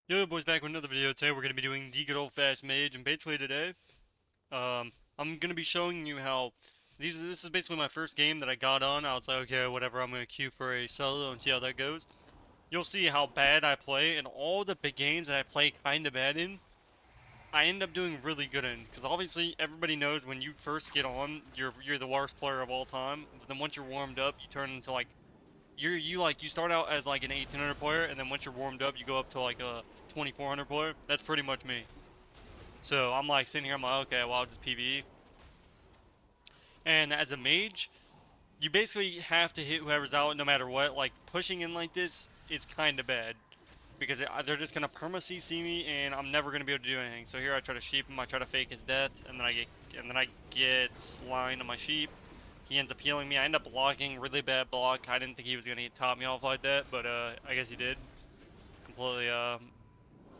Yo, boys, back with another video. Today we're going to be doing the good old-fashioned mage, and basically today, I'm going to be showing you how this is basically my first game that I got on. I was like, okay, whatever, I'm going to queue for a solo and see how that goes. You'll see how bad I play, and all the big games that I play kind of bad in, I end up doing really good in. Because obviously, everybody knows when you first get on, you're the worst player of all time. But then once you're warmed up, you turn into like you start out as like an 1800 player, and then once you're warmed up, you go up to like a 2400 player. That's pretty much me. So I'm like sitting here, I'm like, okay, well I'll just PvE. And as a mage, you basically have to hit whoever's out no matter what. Like pushing in like this is kind of bad because they're just gonna perma CC me, and I'm never gonna be able to do anything. So here I try to sheep him, I try to fake his death, and then I get slined on my sheep. He ends up healing me. I end up blocking, really bad block. I didn't think he was gonna top me off like that, but I guess he did. Completely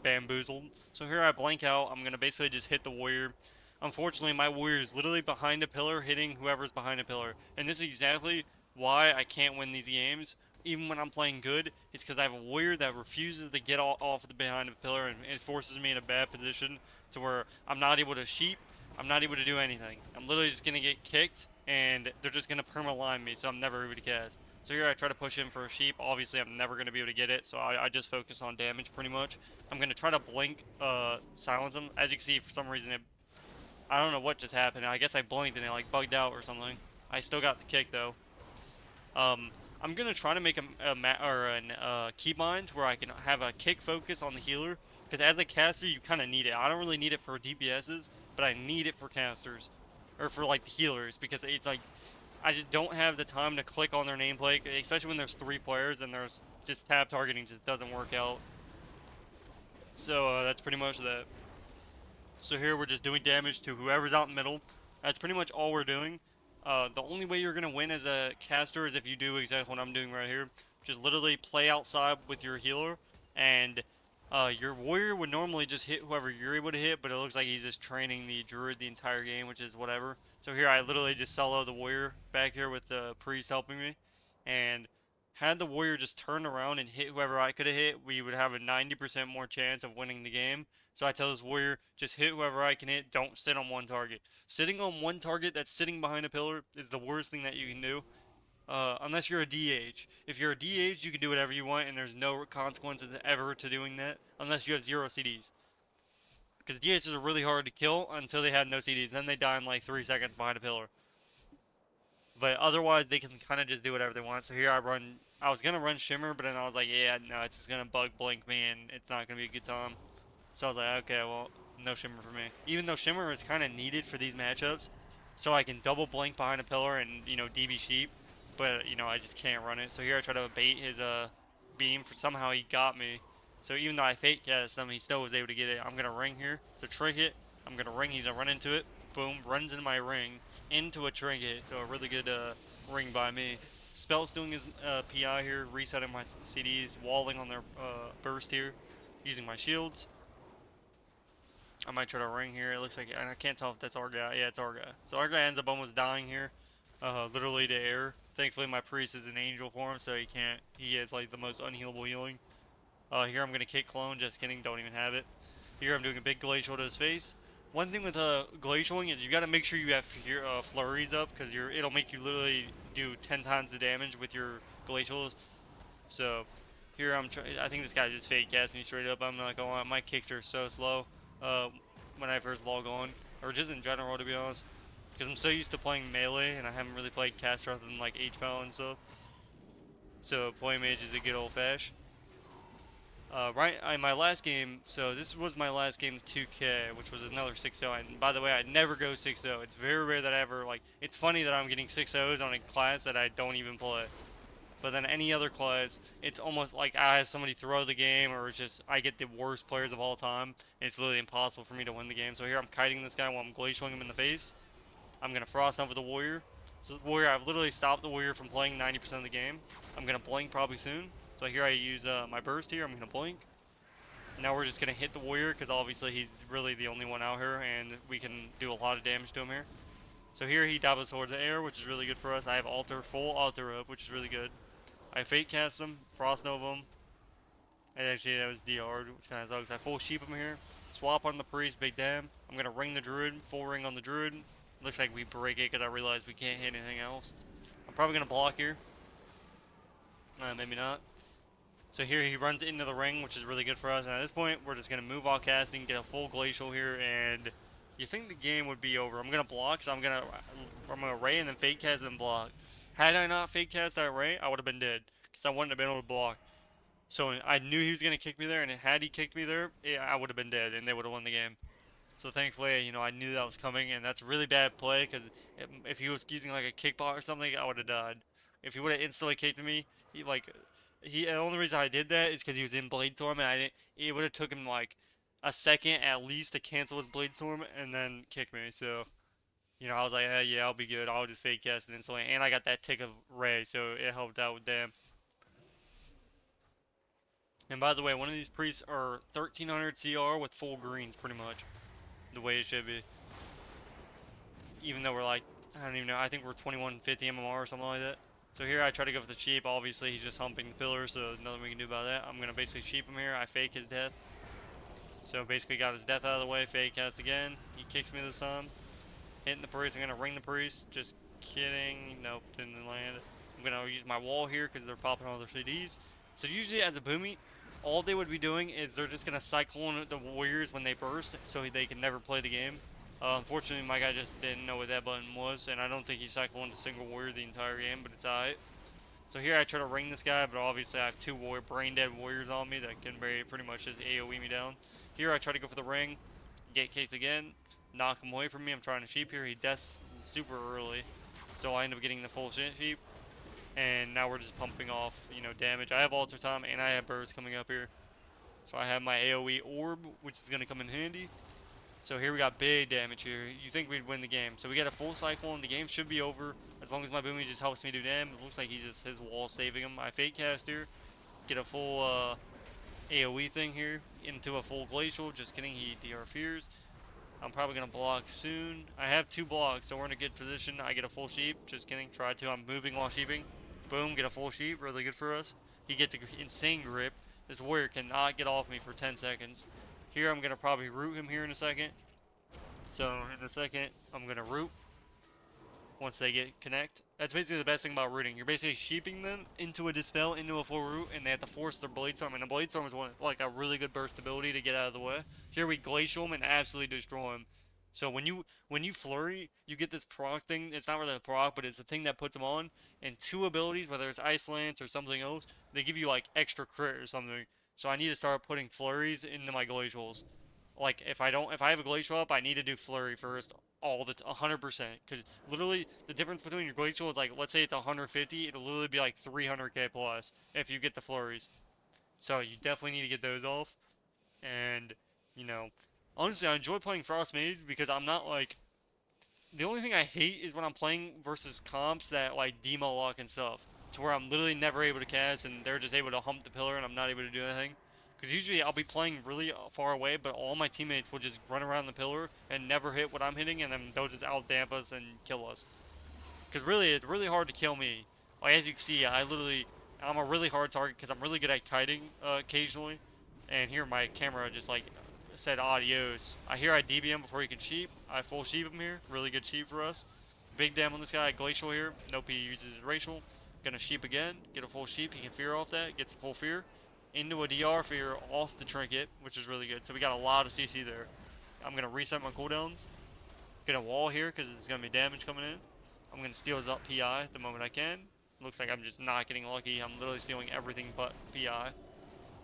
bamboozled. So here I blank out. I'm gonna basically just hit the warrior. Unfortunately, my warrior is literally behind a pillar, hitting whoever's behind a pillar. And this is exactly why I can't win these games, even when I'm playing good. It's because I have a warrior that refuses to get off the behind a pillar, and it forces me in a bad position to where I'm not able to sheep. I'm not able to do anything. I'm literally just gonna get kicked, and they're just gonna perma line me, so I'm never able to cast. So here I try to push in for a sheep. Obviously, I'm never going to be able to get it, so I just focus on damage pretty much. I'm going to try to blink, silence him. As you can see, for some reason, I don't know what just happened. I guess I blinked and it like bugged out or something. I still got the kick though. Um, I'm going to try to make a keybind where I can have a kick focus on the healer. Because as a caster, you kind of need it. I don't really need it for DPSs, but I need it for casters. Or for like the healers, because it's like I just don't have the time to click on their nameplate, especially when there's three players and there's just tab targeting just doesn't work out. So that's pretty much that. So here we're just doing damage to whoever's out in the middle. That's pretty much all we're doing. The only way you're gonna win as a caster is if you do exactly what I'm doing right here, which is literally play outside with your healer, and your warrior would normally just hit whoever you're able to hit, but it looks like he's just training the druid the entire game, which is whatever. So here I literally just solo the warrior back here with the priest helping me, and had the warrior just turned around and hit whoever I could have hit, we would have a 90% more chance of winning the game. So I tell this warrior, just hit whoever I can hit, don't sit on one target. Sitting on one target that's sitting behind a pillar is the worst thing that you can do. Unless you're a DH. If you're a DH, you can do whatever you want, and there's no consequences ever to doing that, unless you have zero CDs. Because DHs are really hard to kill until they have no CDs. Then they die in like 3 seconds behind a pillar. But otherwise, they can kind of just do whatever they want. So here I run. I was gonna run Shimmer, but then I was like, yeah, no, it's just gonna bug blink me, and it's not gonna be a good time. So I was like, okay, well, no Shimmer for me. Even though Shimmer is kind of needed for these matchups, so I can double blink behind a pillar and DB sheep, but I just can't run it. So here I try to bait his beam. For somehow he got me. So even though I fake cast him, he still was able to get it. I'm gonna ring here. So trinket. I'm gonna ring. He's gonna run into it. Boom. Runs into my ring into a trinket. So a really good ring by me. Spell's doing his PI here, resetting my CDs, walling on their burst here, using my shields. I might try to ring here. It looks like I can't tell if that's our guy. Yeah, it's our guy. So our guy ends up almost dying here, literally to air. Thankfully, my priest is an angel form, so he can't. He has like the most unhealable healing. Here I'm gonna kick clone. Just kidding. Don't even have it. Here I'm doing a big glacial to his face. One thing with glacialing is you gotta make sure you have your flurries up, because it'll make you literally do 10 times the damage with your glacials. So here I think this guy just fake cast me straight up. I'm not gonna lie. My kicks are so slow uh, when I first log on, or just in general to be honest, because I'm so used to playing melee and I haven't really played caster other than like H-Pow and stuff. So playing mage is a good old fash. Right, in my last game, so this was my last game 2K, which was another 6-0, and by the way, I never go 6-0. It's very rare that I ever, like, it's funny that I'm getting 6-0s on a class that I don't even play. But then any other class, it's almost like I have somebody throw the game, or it's just I get the worst players of all time, and it's literally impossible for me to win the game. So here I'm kiting this guy while I'm glacialing him in the face. I'm gonna frost over the warrior. So the warrior, I've literally stopped the warrior from playing 90% of the game. I'm gonna blink probably soon. So here I use my burst here. I'm gonna blink. Now we're just gonna hit the warrior because obviously he's really the only one out here, and we can do a lot of damage to him here. So here he doubles towards the air, which is really good for us. I have full altar up, which is really good. I fate cast him, frost nova him, And actually, that was DR, which kind of sucks. I full sheep him here. Swap on the priest, big damn. I'm gonna ring the druid, full ring on the druid. Looks like we break it because I realized we can't hit anything else. I'm probably gonna block here. Maybe not. So here he runs into the ring, which is really good for us. And at this point, we're just gonna move all casting, get a full glacial here, and you think the game would be over. I'm gonna block, so I'm gonna ray and then fake cast and then block. Had I not fake cast that ray, I would have been dead because I wouldn't have been able to block. So I knew he was gonna kick me there, and had he kicked me there, I would have been dead, and they would have won the game. So thankfully, I knew that was coming, and that's a really bad play because if he was using like a kickball or something, I would have died. If he would have instantly kicked me, the only reason I did that is because he was in Blade Storm, and I didn't. It would have took him like a second at least to cancel his Blade Storm and then kick me. So I was like, yeah, I'll be good. I'll just fake cast it instantly, and I got that tick of Ray, so it helped out with them. And by the way, one of these priests are 1300 CR with full greens, pretty much the way it should be. Even though we're like, I don't even know, I think we're 2150 MMR or something like that. So here I try to go for the sheep. Obviously he's just humping the pillar, so nothing we can do about that. I'm gonna basically sheep him here. I fake his death. So basically got his death out of the way. Fake cast again. He kicks me this time. Hitting the priest. I'm gonna ring the priest. Just kidding. Nope, didn't land. I'm gonna use my wall here because they're popping all their CDs. So usually as a boomy, all they would be doing is they're just gonna cyclone the warriors when they burst, so they can never play the game. Unfortunately, my guy just didn't know what that button was, and I don't think he cycloned a single warrior the entire game, but it's alright. So here I try to ring this guy, but obviously I have two brain dead warriors on me that can pretty much just AoE me down. Here I try to go for the ring, get kicked again, knock him away from me. I'm trying to sheep here. He deaths super early, so I end up getting the full sheep. And now we're just pumping off, damage. I have altar time and I have burst coming up here. So I have my AoE orb, which is going to come in handy. So here we got big damage here. You think we'd win the game. So we got a full cycle and the game should be over as long as my boomy just helps me do damage. It looks like he's just his wall saving him. I fake cast here. Get a full AoE thing here into a full glacial. Just kidding, he DR fears. I'm probably going to block soon. I have two blocks, so we're in a good position. I get a full sheep. Just kidding, try to. I'm moving while sheeping. Boom, get a full sheep. Really good for us. He gets an insane grip. This warrior cannot get off me for 10 seconds. Here, I'm going to probably root him here in a second. So, in a second, I'm going to root once they get connect. That's basically the best thing about rooting. You're basically sheeping them into a dispel, into a full root, and they have to force their blade storm. And a blade storm is like a really good burst ability to get out of the way. Here we glacial him and absolutely destroy him. So when you flurry, you get this proc thing. It's not really a proc, but it's a thing that puts them on. And two abilities, whether it's Ice Lance or something else, they give you like extra crit or something. So I need to start putting flurries into my glacials. Like if I have a glacial up, I need to do flurry first, 100%. Because literally the difference between your glacial is like, let's say it's 150, it'll literally be like 300k plus if you get the flurries. So you definitely need to get those off. And honestly, I enjoy playing Frost Mage because I'm not like. The only thing I hate is when I'm playing versus comps that like demo lock and stuff, to where I'm literally never able to cast and they're just able to hump the pillar and I'm not able to do anything. Because usually I'll be playing really far away, but all my teammates will just run around the pillar and never hit what I'm hitting, and then they'll just out-damp us and kill us. Because really, it's really hard to kill me. Like as you can see, I'm a really hard target because I'm really good at kiting occasionally. And here my camera just like said adios. I DB him before he can sheep. I full sheep him here. Really good sheep for us. Big dam on this guy. Glacial here. Nope, he uses his racial. Gonna sheep again. Get a full sheep. He can fear off that. Gets a full fear. Into a DR fear off the trinket, which is really good. So we got a lot of CC there. I'm gonna reset my cooldowns. Gonna wall here because there's gonna be damage coming in. I'm gonna steal his up PI the moment I can. Looks like I'm just not getting lucky. I'm literally stealing everything but PI.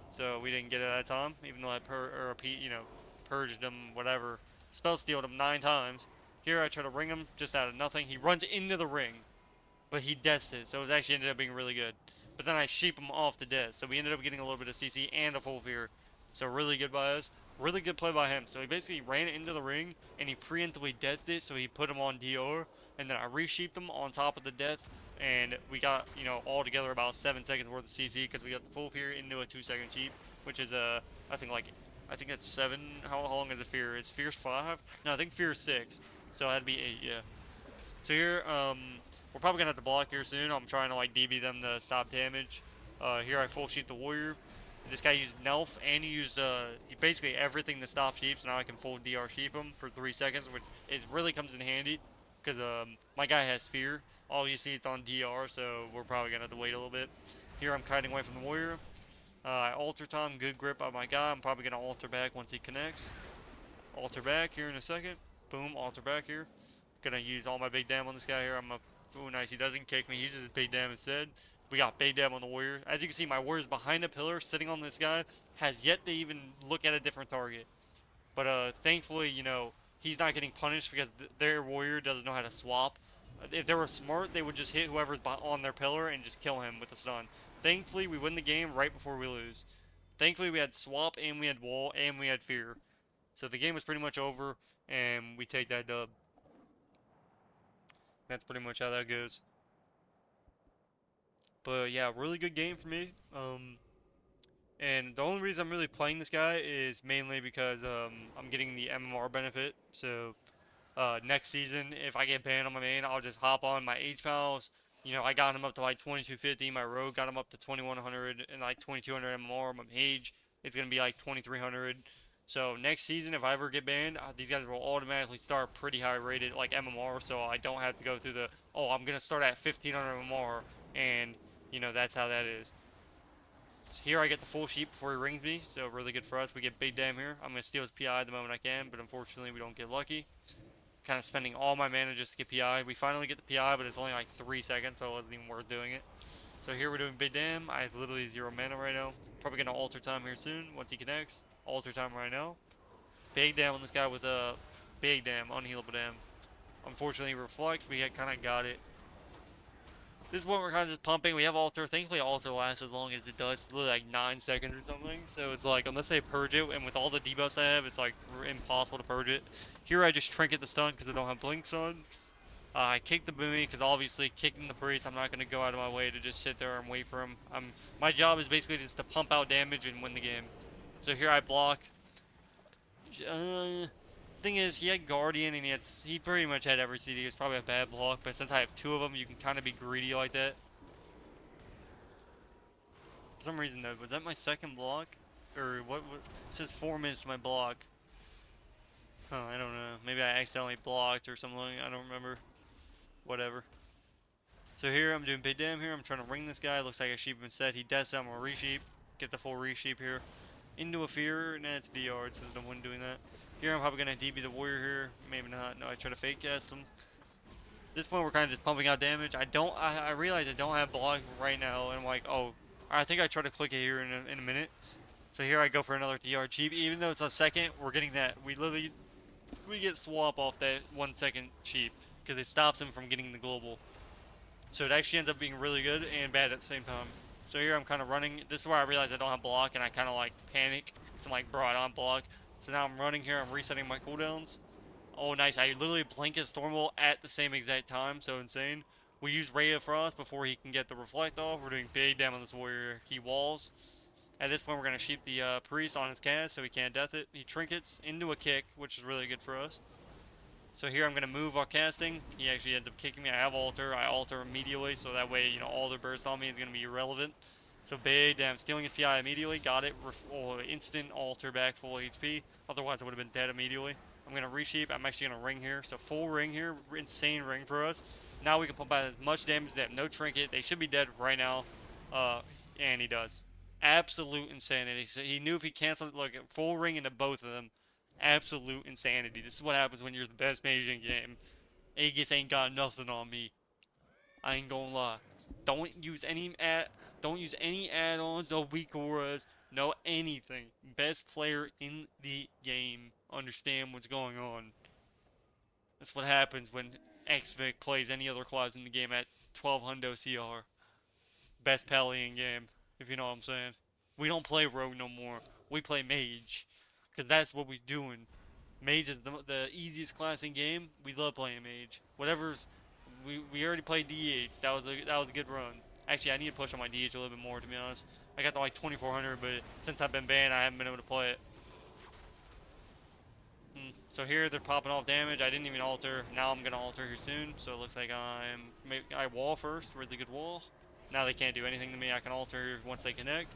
So we didn't get it that time, even though I purged him, whatever. Spell stealed him 9 times. Here I try to ring him just out of nothing. He runs into the ring, but he deaths it, so it actually ended up being really good. But then I sheep him off the death, so we ended up getting a little bit of CC and a full fear. So really good by us. Really good play by him. So he basically ran into the ring, and he preemptively deathed it, so he put him on DR, and then I re-sheeped him on top of the death, and we got, all together about 7 seconds worth of CC, because we got the full fear into a 2-second sheep, which is, I think that's 7, how long is it fear? It's fear's 5? No, I think fear's 6, so that'd be 8, yeah. So here, we're probably gonna have to block here soon. I'm trying to like DB them to stop damage. Here I full sheep the warrior. This guy used Nelf and he used basically everything to stop sheep, so now I can full DR sheep him for 3 seconds, which is really comes in handy because my guy has fear. All you see it's on DR, so we're probably gonna have to wait a little bit. Here I'm kiting away from the warrior. I alter time, good grip on my guy. I'm probably gonna alter back once he connects. Alter back here in a second. Boom, alter back here. Gonna use all my big dam on this guy here. Oh nice, he doesn't kick me. He uses his big dam instead. We got big dam on the warrior. As you can see, my warrior's behind a pillar, sitting on this guy, has yet to even look at a different target. But thankfully, he's not getting punished because their warrior doesn't know how to swap. If they were smart, they would just hit whoever's on their pillar and just kill him with a stun. Thankfully, we win the game right before we lose. Thankfully, we had swap and we had wall and we had fear. So the game was pretty much over, and we take that dub. That's pretty much how that goes. But yeah, really good game for me. And the only reason I'm really playing this guy is mainly because I'm getting the MMR benefit. So next season, if I get banned on my main, I'll just hop on my H pals. I got him up to like 2250. My rogue got him up to 2100 and like 2200 MMR. My mage is gonna be like 2300. So next season, if I ever get banned, these guys will automatically start pretty high rated like MMR. So I don't have to go through I'm gonna start at 1500 MMR, and that's how that is. So here I get the full sheep before he rings me, so really good for us. We get big dam here. I'm going to steal his PI the moment I can, but unfortunately we don't get lucky. Kind of spending all my mana just to get PI. We finally get the PI, but it's only like 3 seconds, so it wasn't even worth doing it. So here we're doing big dam. I have literally 0 mana right now. Probably going to alter time here soon once he connects. Alter time right now. Big dam on this guy with a big dam, unhealable dam. Unfortunately, reflect. We kind of got it. This is what we're kind of just pumping. We have alter. Thankfully, alter lasts as long as it does. It's literally like 9 seconds or something. So it's like, unless they purge it, and with all the debuffs I have, it's like impossible to purge it. Here I just trinket the stun because I don't have blinks on. I kick the boomy because obviously kicking the priest, I'm not going to go out of my way to just sit there and wait for him. My job is basically just to pump out damage and win the game. So here I block. Thing is, he had Guardian and he pretty much had every CD. It's probably a bad block, but since I have 2 of them, you can kind of be greedy like that. For some reason though, was that my second block? Or what? It says 4 minutes to my block. Huh, I don't know. Maybe I accidentally blocked or something. I don't remember. Whatever. So here I'm doing big dam here. I'm trying to ring this guy. Looks like a sheep instead. He deaths. I'm gonna resheep. Get the full resheep here. Into a fear. Nah, it's DR, so no one doing that. Here I'm probably gonna DB the warrior here. Maybe not. No, I try to fake cast him. At this point we're kind of just pumping out damage. I realize I don't have block right now, and I'm like, oh, I think I try to click it here in a minute. So here I go for another DR cheap. Even though it's a second, we're getting that. We get swap off that 1 second cheap because it stops him from getting the global. So it actually ends up being really good and bad at the same time. So here I'm kind of running. This is where I realize I don't have block, and I kind of like panic. So I'm like, bro, I don't have block. So now I'm running here. I'm resetting my cooldowns. Oh, nice. I literally blink his Stormwall at the same exact time. So insane. We use Ray of Frost before he can get the reflect off. We're doing big damage on this warrior. He walls. At this point, we're going to sheep the priest on his cast so he can't death it. He trinkets into a kick, which is really good for us. So here I'm going to move our casting. He actually ends up kicking me. I have alter. I alter immediately, so that way, all the burst on me is going to be irrelevant. So big damn, stealing his PI immediately. Got it. Instant alter back, full HP. Otherwise, I would have been dead immediately. I'm going to resheep. I'm actually going to ring here. So full ring here. Insane ring for us. Now we can pump out as much damage. They have no trinket. They should be dead right now. And he does. Absolute insanity. So he knew if he canceled, look, full ring into both of them. Absolute insanity. This is what happens when you're the best mage in game. Aegis ain't got nothing on me. I ain't gonna lie. Don't use any add-ons, no weak auras, no anything. Best player in the game. Understand what's going on. That's what happens when Xvic plays any other class in the game at 1200 CR. Best pally in game, if you know what I'm saying. We don't play rogue no more. We play mage. Because that's what we're doing. Mage is the easiest class in game. We love playing mage. Whatever's, we already played DH. That was a good run. Actually, I need to push on my DH a little bit more, to be honest. I got to like 2400, but since I've been banned, I haven't been able to play it. So here they're popping off damage. I didn't even alter. Now I'm gonna alter here soon. So it looks like I wall first. Really good wall. Now they can't do anything to me. I can alter once they connect.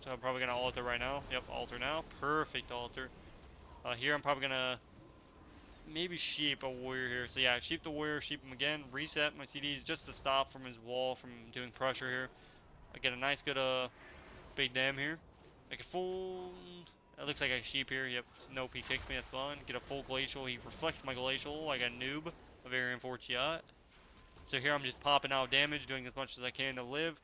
So I'm probably gonna alter right now. Yep, alter now. Perfect alter. Here I'm probably gonna maybe sheep a warrior here. So yeah, sheep the warrior, sheep him again. Reset my CDs just to stop from his wall from doing pressure here. I get a nice good big dam here. Like a full. It looks like a sheep here. Yep. Nope, he kicks me. That's fine. Get a full glacial. He reflects my glacial like a noob. A very unfortunate. So here I'm just popping out damage, doing as much as I can to live.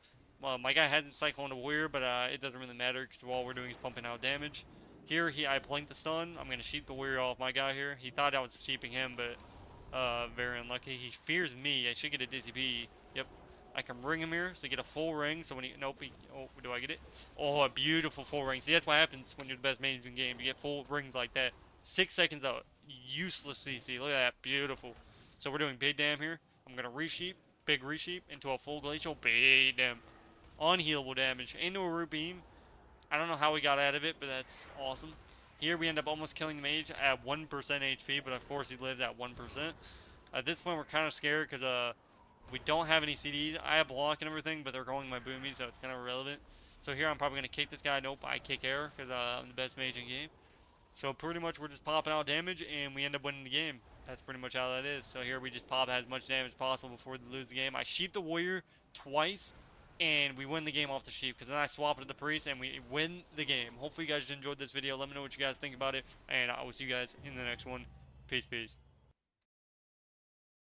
My guy hasn't cycloned a warrior, but it doesn't really matter because all we're doing is pumping out damage. Here, I blinked the stun. I'm going to sheep the warrior off my guy here. He thought I was sheeping him, but very unlucky. He fears me. I should get a Dizzy P. Yep. I can ring him here, so get a full ring. So when he... Nope. Oh, do I get it? Oh, a beautiful full ring. See, that's what happens when you're the best mage in the game. You get full rings like that. 6 seconds out. Useless CC. Look at that. Beautiful. So we're doing big dam here. I'm going to resheep. Big resheep into a full glacial. Big dam. Unhealable damage. Into a root beam. I don't know how we got out of it, but that's awesome. Here we end up almost killing the mage at 1% HP, but of course he lives at 1%. At this point we're kind of scared because we don't have any CDs. I have block and everything, but they're going my boomy, so it's kind of irrelevant. So here I'm probably going to kick this guy. Nope, I kick air because I'm the best mage in game. So pretty much we're just popping out damage and we end up winning the game. That's pretty much how that is. So here we just pop as much damage as possible before we lose the game. I sheep the warrior twice and we win the game off the sheep because then I swap it to the priest and we win the game. Hopefully you guys enjoyed this video. Let me know what you guys think about it and I will see you guys in the next one. Peace, peace.